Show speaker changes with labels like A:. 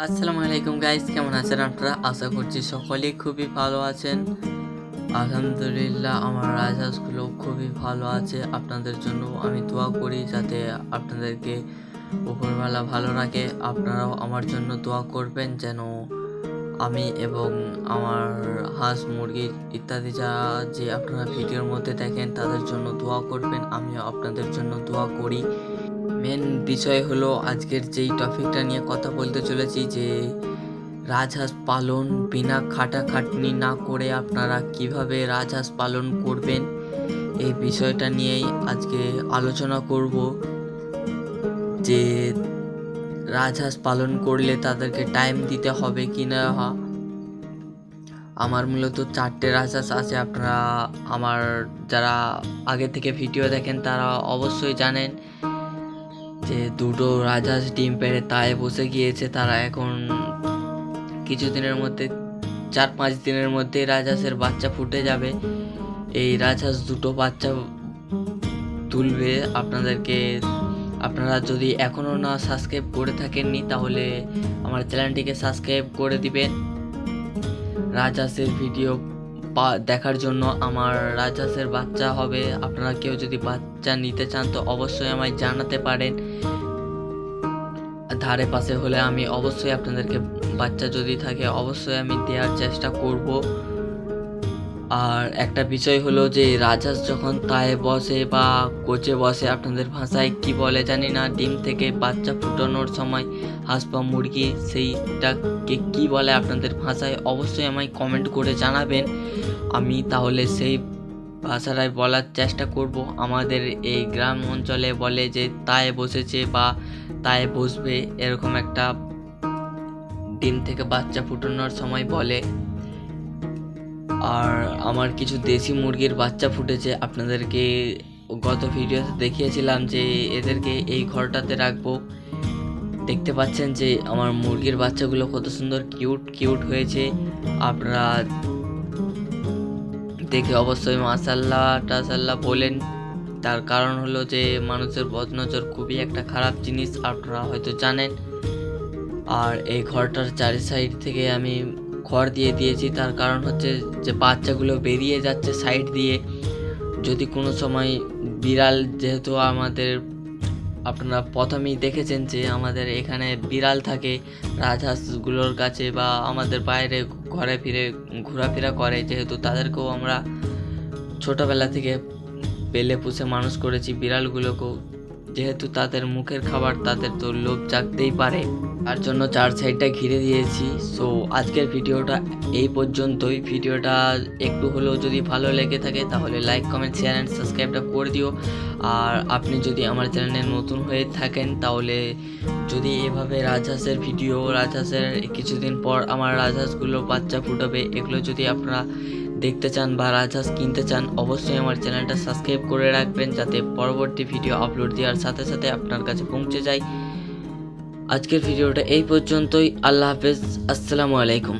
A: আসসালামু আলাইকুম গাইস, কেমন আছেন আপনারা? আশা করছি সকলেই খুবই ভালো আছেন। আলহামদুলিল্লাহ আমার রাজহাঁসগুলো খুবই ভালো আছে। আপনাদের জন্য আমি দোয়া করি যাতে আপনাদেরকে উপরওয়ালা ভালো রাখে। আপনারাও আমার জন্য দোয়া করবেন যেন আমি এবং আমার হাঁস মুরগি ইত্যাদি যা যে আপনারা ভিডিওর মধ্যে দেখেন তাদের জন্য দোয়া করবেন। আমিও আপনাদের জন্য দোয়া করি। মেন বিষয় হলো আজকের যেই টপিকটা নিয়ে কথা বলতে চলেছি যে রাজহাঁস পালন বিনা খাটাখাটনি না করে আপনারা কিভাবে রাজহাঁস পালন করবেন, এই বিষয়টা নিয়েই আজকে আলোচনা করব। যে রাজহাঁস পালন করলে তাদেরকে টাইম দিতে হবে কি না। আমার মূলত 4টে রাজহাঁস আছে। আপনারা আমার যারা আগে থেকে ভিডিও দেখেন তারা অবশ্যই জানেন যে 2টো রাজহাঁস ডিম পেড়ে তায়ে বসে গিয়েছে। তারা এখন কিছুদিনের মধ্যে 4-5 দিনের মধ্যে রাজহাঁসের বাচ্চা ফুটে যাবে। এই রাজহাঁস 2টো বাচ্চা তুলবে। আপনারা যদি এখনও না সাবস্ক্রাইব করে থাকেননি তাহলে আমার চ্যানেলটিকে সাবস্ক্রাইব করে দিবেন রাজহাঁসের ভিডিও দেখার জন্য। আমার রাজহাঁসের বাচ্চা হবে। আপনারা কেউ যদি বাচ্চা নিতে চান তো অবশ্যই আমায় জানাতে পারেন। ধারে পাশে হলে আমি অবশ্যই আপনাদেরকে বাচ্চা যদি থাকে অবশ্যই আমি দেওয়ার চেষ্টা করব। আর একটা বিষয় হলো যে রাজহাঁস যখন তায়ে বসে বা কোচে বসে, আপনাদের ভাষায় কি বলে জানি না, ডিম থেকে বাচ্চা ফুটানোর সময় হাঁস বা মুরগি সেইটাকে কি বলে আপনাদের ভাষায় অবশ্যই আমায় কমেন্ট করে জানাবেন। আমি তাহলে সেই ভাষাটাই বলার চেষ্টা করব। আমাদের এই গ্রাম অঞ্চলে বলে যে তায়ে বসেছে বা তায়ে বসবে, এরকম একটা ডিম থেকে বাচ্চা ফুটানোর সময় বলে। আর আমার কিছু দেশি মুরগির বাচ্চা ফুটেছে। আপনাদেরকে গত ভিডিওতে দেখিয়েছিলাম যে এদেরকে এই ঘরটাতে রাখবো। দেখতে পাচ্ছেন যে আমার মুরগির বাচ্চাগুলো কত সুন্দর কিউট হয়েছে। আপনারা দেখে অবশ্যই মাশাআল্লাহ টাশাল্লাহ বলেন। তার কারণ হলো যে মানুষের বদনজর খুবই একটা খারাপ জিনিস, আপনারা হয়তো জানেন। আর এই ঘরটার চারি সাইড থেকে আমি খড় দিয়ে দিয়েছি। তার কারণ হচ্ছে যে বাচ্চাগুলো বেরিয়ে যাচ্ছে সাইড দিয়ে। যদি কোনো সময় বিড়াল, যেহেতু আপনারা প্রথমেই দেখেছেন যে আমাদের এখানে বিড়াল থাকে রাজহাঁসগুলোর কাছে বা আমাদের বাইরে ঘরে ফিরে ঘোরাফেরা করে, যেহেতু তাদেরকেও আমরা ছোটোবেলা থেকে পেলে পুষে মানুষ করেছি। বিড়ালগুলোকেও যেহেতু তাদের মুখের খাবার, তাদের তো লোভ জাগতেই পারে, তার জন্য 4 সাইডটা ঘিরে দিয়েছি। সো আজকের ভিডিওটা এই পর্যন্তই। ভিডিওটা একটু হলেও যদি ভালো লেগে থাকে তাহলে লাইক কমেন্ট শেয়ার অ্যান্ড সাবস্ক্রাইবটা করে দিও। আর আপনি যদি আমার চ্যানেলে নতুন হয়ে থাকেন তাহলে যদি এভাবে রাজহাঁসের ভিডিও, রাজহাঁসের কিছুদিন পর আমার রাজহাঁসগুলো বাচ্চা ফুটাবে, এগুলো যদি আপনারা দেখতে চান বা রাজহাঁস কিনতে চান অবশ্যই আমার চ্যানেলটা সাবস্ক্রাইব করে রাখবেন যাতে পরবর্তী ভিডিও আপলোড দেওয়ার সাথে সাথে আপনার কাছে পৌঁছে যায়। আজকের ভিডিওটা এই পর্যন্তই। আল্লাহ হাফেজ, আসসালামু আলাইকুম।